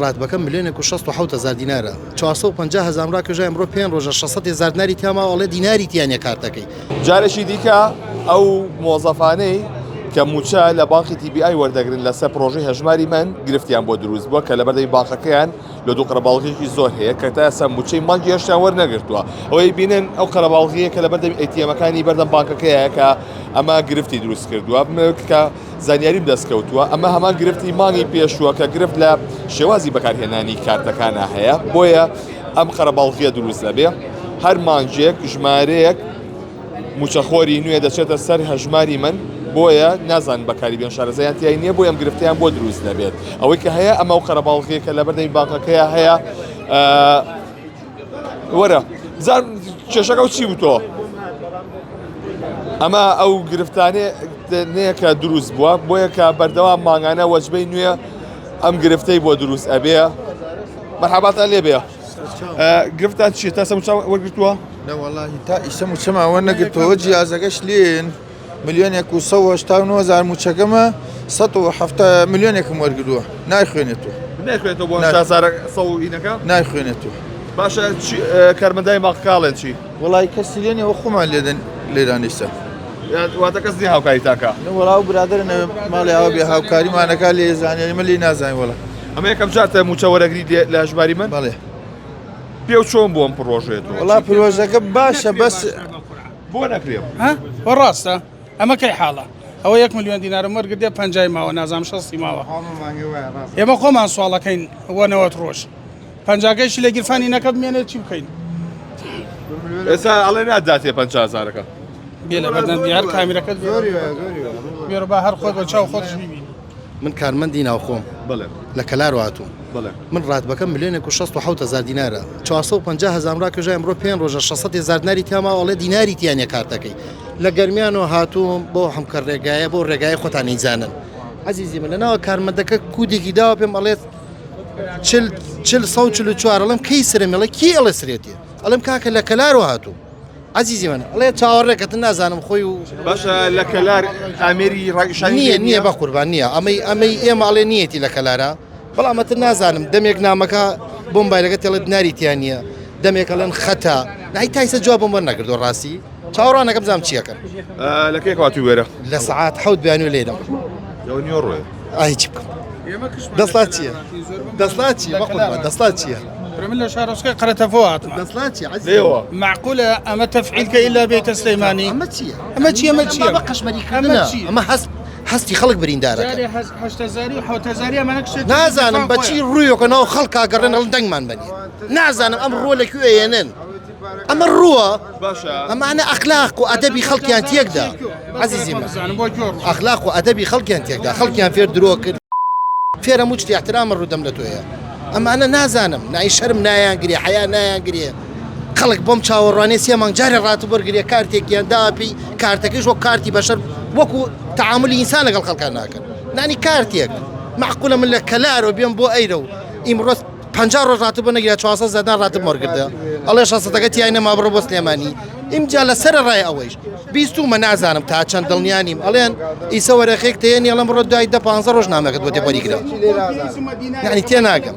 ڕاتبەکەم ملیۆنێک و 600 دینارە 450,000 ڕاکەژای ئەمڕۆ 5 ڕۆژە 600,000 دیناری تیاماوەڵێ دیناری تیانە کارتەکەی جارێکی دیکە ئەو مۆزەفانەی کە موچە لە باقی TBI وەردەگرن لەسەر پرۆژەی هەژماری من گرفتیان بۆ دروست بووە کە لەبەردەی باقەکەیان لە دوو قەرەباڵغیەکی زۆر هەیە کە تا ئێستا موچەی مانگی هێشتیان وەرنەگرتووە ئەوەی بینن ئەو قەرەباڵغیە کە لەبەردەی ئەیتیەمەکانی بەردەم بانکەکەیە کە ئەمە گرفتی دروست کردووە کە زانیاریم دەستکەوتووە ئەمە هەمان گرفتی مانگی پێشووە کە گرفت لە شێوازی بەکارهێنانی کارتەکانە هەیە بۆیە ئەم قەرەباڵغیە دروست دەبێ هەر مانگێک ژمارەیەک موچەخۆری نوێ دەچێتە سەر هەژماری من بۆیە نازان بەکاری بێن شارەزایان تیای نییە بۆ ئەم گرفتیان بۆ دروست دەبێت ئەوەی کە هەیە ئەمە و قەرەباڵغیە کە لەبەردەمی بانکەکەیە هەیە وەرە زار کێشەکە و چی بوو تۆ ئەمە ئەو گرفتانەیە کە دروست بووە بۆیە کە بەردەوام ماگانە وەجبەی نوێ ئەم گرفتەی بۆ دروست ئەبێ مەرحەباتان لێ بێ گرفتان چی تا سەموچە وەرگرتووە؟ نەوەڵی تا ئیسە موچەماوە نەگرتەوە جیازەکەش لێن ملیۆنێک و 1970 موچەکەمە 170 ملیۆنێکم وەرگرووە نایخوێنێتەوە نایخوێنێتەوە بۆ 100 نایخوێنێتەوە باشە کارمەندای ماقاڵێن چی؟ وڵی کەسی لێنەوە خۆمان لێرانیسە واتە کەس دی هاوکاری تاکە وەڵاو برادرن ماڵی ئەوە بێ هاوکاریمانەکە لێ زانانی من لی نازانین وەڵا ئەمە یەکەم جاتە موچە وەرەگری لە هەژماری من؟ بەڵێ پێ و چۆن بۆم پرۆژێتەوە؟ وڵا پرۆژەکە باشە بەس بۆ نەکرێم بۆ ڕاستە ئەمە کەی حاڵە ئەوە 1 ملیۆن دینارە وەرگردێ 50 ماوە نازام 6 ماوە ئێمە خۆمان سوالەکەین وە 90 ڕۆژ 50گەیشی لە گیرفانی نەکە بمێنێت چی بکەین ئێستا ئەڵێ ناداتێ 50,000ەکە بێ لە بەردەم هەر کامیرەکەت بێرە بە هەر خۆت بە چاو خۆتش ببین من کارمەندی ناوخۆم لە کەلار هاتووم من ڕاتبەکەم ملیۆنێک و 600,000 دینارە 450,000 ڕاکەژای ئەمڕۆ 5 ڕۆژە 600,000 دیناری تیاماوەڵێ دیناری تیانە کارتەکەی لە گەرمیانەوە هاتووم بۆ هەمکە ڕێگایە بۆ ڕێگای خۆتان نەیزانن عەزیزی من لەناوە کارمەندەکە کودێکی داوە پێم ئەڵێت 44 ئەڵێم کەی سرم ئەڵێ کی ئەڵێ سرێتی ئەڵێم کاکە لە کەلارەوە هاتووم عەزیزی من ئەڵێ چاوەڕێکەت نازانم خۆی و باشە لە کەلار ئامێری ڕاگەشانی نییە بە قوربان نییە ئەمەی ئێمە ئەڵێ نیەتی لە کەلارە بەڵامەتر نازانم دەمێک نامەکە بۆ مۆبایلەکە تێڵێت ناریتیان نییە دەمێک ئەڵێن خەتە نای تایسە جوابم وەرنەگردۆ ڕاستی چاوەڕانەکەم بزانم چیەکەن لە کێک هاتووی وێرە لە سەعات 7 بەیانوێ لێدەم نیوە ڕۆیە ئای چی بکەم دەسڵات چییە؟ دەسڵات چی بەقوربان دەسڵات چییە؟ من لە شارۆچکەی قەرەتەفۆ هاتم دەسڵات چی لێوە معقولە ئەمە تەفعیلکە ئیلا بێتە سلەیمانی ئەمە چییە؟ ئەمە چیە بە قەشمەریکردنە ئەمە هەستی خەڵک بریندارەکە نازانم بەچی ڕوویەکەنەوە خەڵکا گەڕێن هەڵ دەنگمان بنێ نازانم ئەم ڕۆ لەکوێنن ئەمە ڕووە ئەمانە ئەخلاق و ئەدەبی خەڵکیان تێکدا عەزیزی من ئەخلاق و ئەدەبی خەڵکیان تێکدا خەڵکیان فێر درۆ کرد فێرە موچتی احترامە ڕوودەم لە تۆیە ئەمانە نازانم نای شەرم نایانگرێ حیا نایانگرێ خەڵک بۆم چاوەڕوانێ سێ مانگ جارێ ڕاتوبەرگرێ کارتێکیان داپی کارتەکەش وەک کارتی بەشەر وەکو تعاملی ئینسان لەگەڵ خەڵکان ناکەن نانی کارتێک معقولە من لە کەلارەوە بێم بۆ ئەیرە و ئیمڕۆ 50 ڕۆژ ڕاتوبە نەگیرە 400 ڕاتب وەرگردە ئەڵێ 600ەکە تیای نەما بڕۆ بۆ سلێمانی ئیمجا لەسەر ڕای ئەوەیش بیستومە نازانم تا چەند دڵنیانیم ئەڵێن ئیسە وەرەخێک تێنی ئەڵەم ڕۆ دوای 15 ڕۆژ نامەکەت بۆ تێپەریگرە یعنی تێناگەم